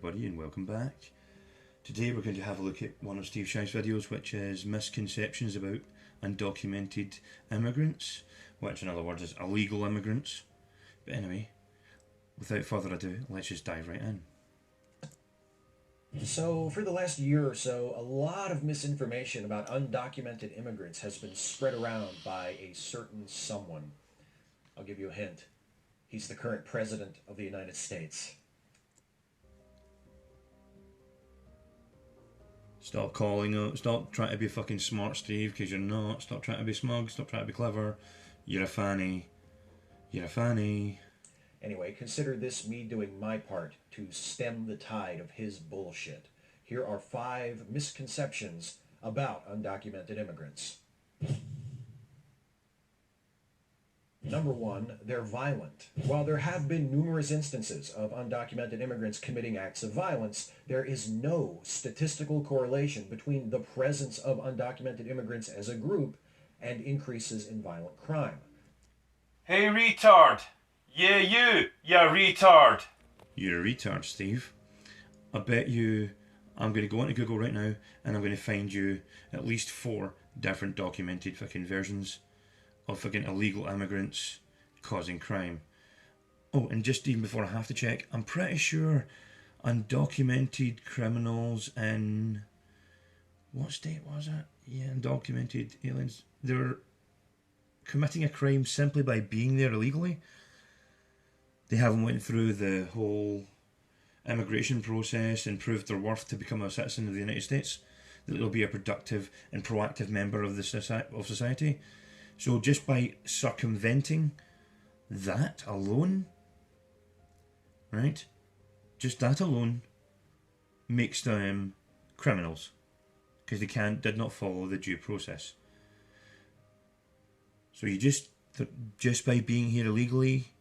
everybody, and welcome back. Today we're going to have a look at one of Steve Shives' videos, which is misconceptions about undocumented immigrants, which in other words is illegal immigrants. But anyway, without further ado, let's just dive right in. So for the last year or so, a lot of misinformation about undocumented immigrants has been spread around by a certain someone. I'll give you a hint. He's the current president of the United States. Stop stop trying to be fucking smart, Steve, because you're not. Stop trying to be smug, stop trying to be clever. You're a fanny. You're a fanny. Anyway, consider this me doing my part to stem the tide of his bullshit. Here are 5 misconceptions about undocumented immigrants. Number 1, they're violent. While there have been numerous instances of undocumented immigrants committing acts of violence, there is no statistical correlation between the presence of undocumented immigrants as a group and increases in violent crime. Hey retard! Yeah you retard! You're a retard, Steve. I bet you I'm going to go into Google right now and I'm going to find you at least 4 different documented fucking versions of fucking illegal immigrants causing crime. Oh, and just even before I have to check, I'm pretty sure undocumented criminals in... what state was it? Yeah, undocumented aliens. They're committing a crime simply by being there illegally. They haven't went through the whole immigration process and proved their worth to become a citizen of the United States. That they'll be a productive and proactive member of society. So just by circumventing that alone, right? Just that alone makes them criminals because they did not follow the due process. So you just by being here illegally,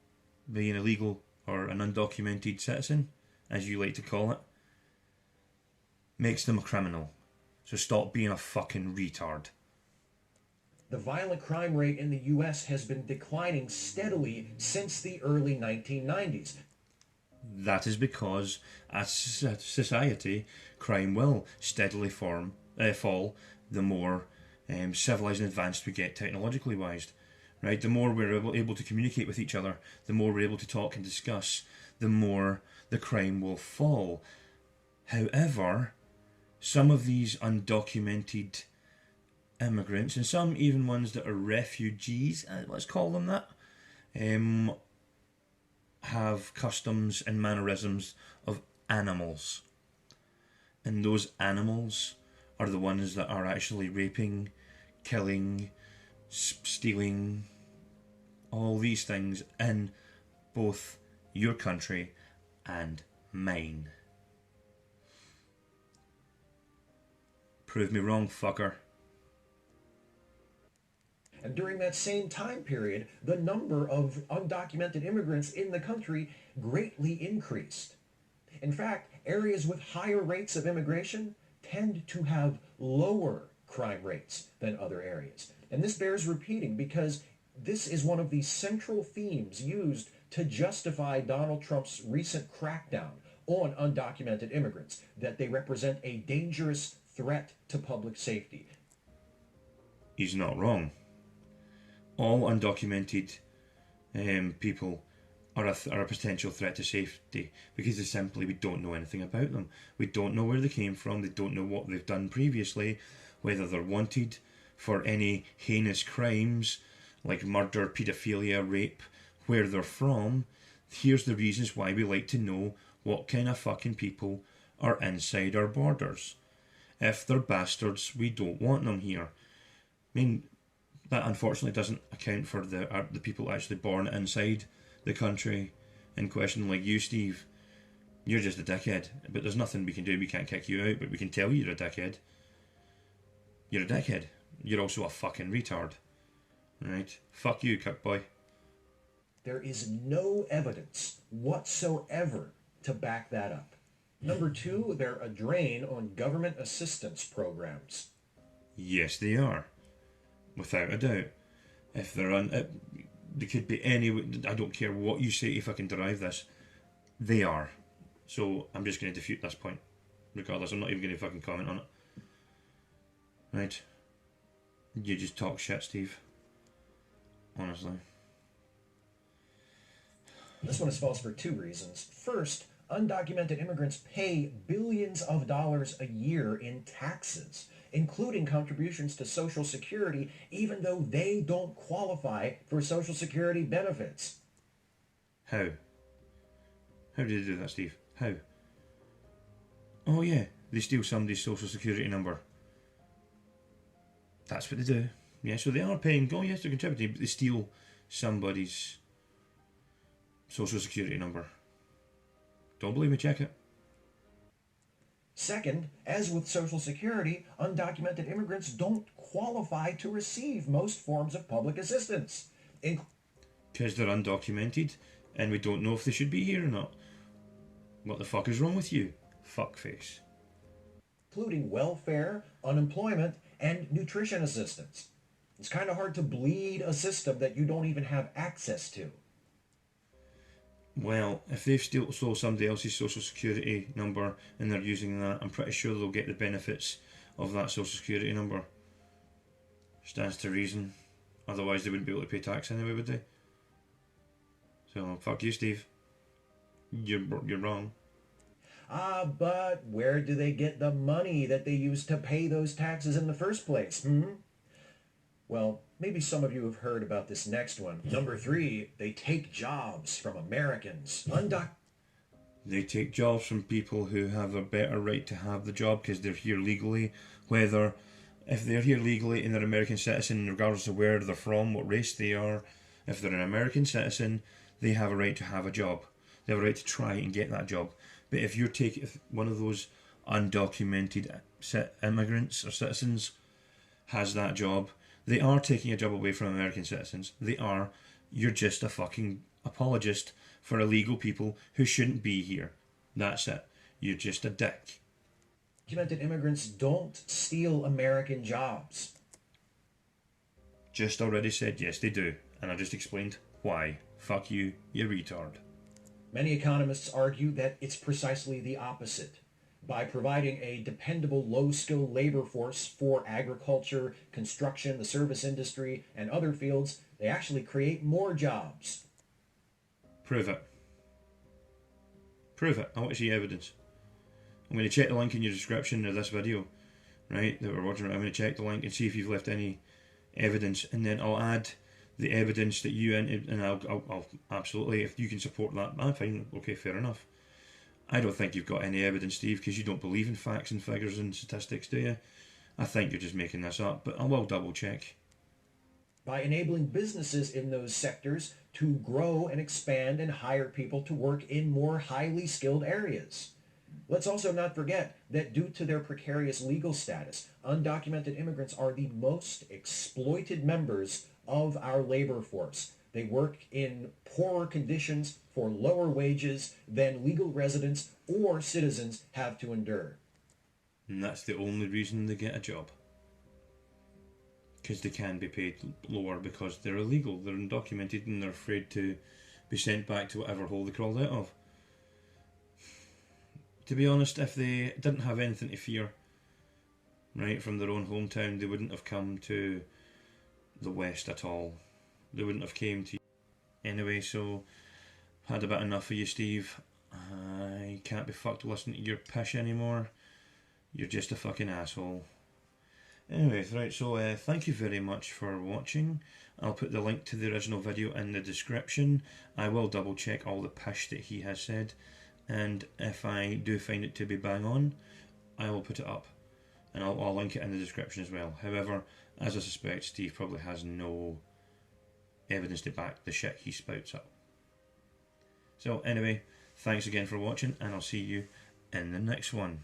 being illegal or an undocumented citizen, as you like to call it, makes them a criminal. So stop being a fucking retard. The violent crime rate in the U.S. has been declining steadily since the early 1990s. That is because, as society, crime will steadily fall the more civilised and advanced we get technologically wise. Right? The more we're able to communicate with each other, the more we're able to talk and discuss, the more the crime will fall. However, some of these undocumented immigrants, and some even ones that are refugees, let's call them that, have customs and mannerisms of animals. And those animals are the ones that are actually raping, killing, stealing, all these things in both your country and mine. Prove me wrong, fucker. And during that same time period, the number of undocumented immigrants in the country greatly increased. In fact, areas with higher rates of immigration tend to have lower crime rates than other areas. And this bears repeating because this is one of the central themes used to justify Donald Trump's recent crackdown on undocumented immigrants, that they represent a dangerous threat to public safety. He's not wrong. All undocumented people are a potential threat to safety because we don't know anything about them. We don't know where they came from. They don't know what they've done previously, whether they're wanted for any heinous crimes like murder, paedophilia, rape, where they're from. Here's the reasons why we like to know what kind of fucking people are inside our borders. If they're bastards, we don't want them here. I mean, that unfortunately doesn't account for the people actually born inside the country in question, like you, Steve. You're just a dickhead, but there's nothing we can do. We can't kick you out, but we can tell you you're a dickhead. You're a dickhead. You're also a fucking retard. Right? Fuck you, cuckboy. There is no evidence whatsoever to back that up. Number 2, they're a drain on government assistance programs. Yes, they are. Without a doubt. If they're they could be any... I don't care what you say if I can derive this. They are. So I'm just going to defute this point. Regardless, I'm not even going to fucking comment on it. Right. You just talk shit, Steve. Honestly. This one is false for two reasons. First, undocumented immigrants pay billions of dollars a year in taxes, including contributions to Social Security, even though they don't qualify for Social Security benefits. How? How do they do that, Steve? How? Oh yeah, they steal somebody's Social Security number. That's what they do. Yeah, so they are paying, oh yes, they're contributing, but they steal somebody's Social Security number. Don't believe me, check it. Second, as with Social Security, undocumented immigrants don't qualify to receive most forms of public assistance. Because they're undocumented, and we don't know if they should be here or not. What the fuck is wrong with you? Fuckface. Including welfare, unemployment, and nutrition assistance. It's kind of hard to bleed a system that you don't even have access to. Well, if they've stole somebody else's Social Security number and they're using that, I'm pretty sure they'll get the benefits of that Social Security number. Stands to reason. Otherwise they wouldn't be able to pay tax anyway, would they? So, fuck you, Steve. You're wrong. But where do they get the money that they use to pay those taxes in the first place? Well, maybe some of you have heard about this next one. Number 3, they take jobs from Americans. They take jobs from people who have a better right to have the job because they're here legally. Whether, if they're here legally and they're an American citizen, regardless of where they're from, what race they are, if they're an American citizen, they have a right to have a job. They have a right to try and get that job. But if if one of those undocumented immigrants or citizens has that job, they are taking a job away from American citizens. They are. You're just a fucking apologist for illegal people who shouldn't be here. That's it. You're just a dick. Undocumented immigrants don't steal American jobs. Just already said yes, they do. And I just explained why. Fuck you, you retard. Many economists argue that it's precisely the opposite. By providing a dependable low-skilled labor force for agriculture, construction, the service industry, and other fields, they actually create more jobs. Prove it. Prove it. I want to see evidence. I'm going to check the link in your description of this video, right, that we're watching. I'm going to check the link and see if you've left any evidence, and then I'll add the evidence that you entered, and I'll absolutely, if you can support that, I'm fine. Okay, fair enough. I don't think you've got any evidence, Steve, because you don't believe in facts and figures and statistics, do you? I think you're just making this up, but I will double check. By enabling businesses in those sectors to grow and expand and hire people to work in more highly skilled areas. Let's also not forget that due to their precarious legal status, undocumented immigrants are the most exploited members of our labor force. They work in poorer conditions for lower wages than legal residents or citizens have to endure. And that's the only reason they get a job. Because they can be paid lower because they're illegal, they're undocumented, and they're afraid to be sent back to whatever hole they crawled out of. To be honest, if they didn't have anything to fear, right, from their own hometown, they wouldn't have come to the West at all. They wouldn't have came to you. Anyway, so had a bit enough of you, Steve. I can't be fucked listening to your pish anymore. You're just a fucking asshole. Anyway, right, so thank you very much for watching. I'll put the link to the original video in the description. I will double check all the pish that he has said, and if I do find it to be bang on, I will put it up, and I'll link it in the description as well. However, as I suspect, Steve probably has no evidence to back the shit he spouts up. So anyway, thanks again for watching, and I'll see you in the next one.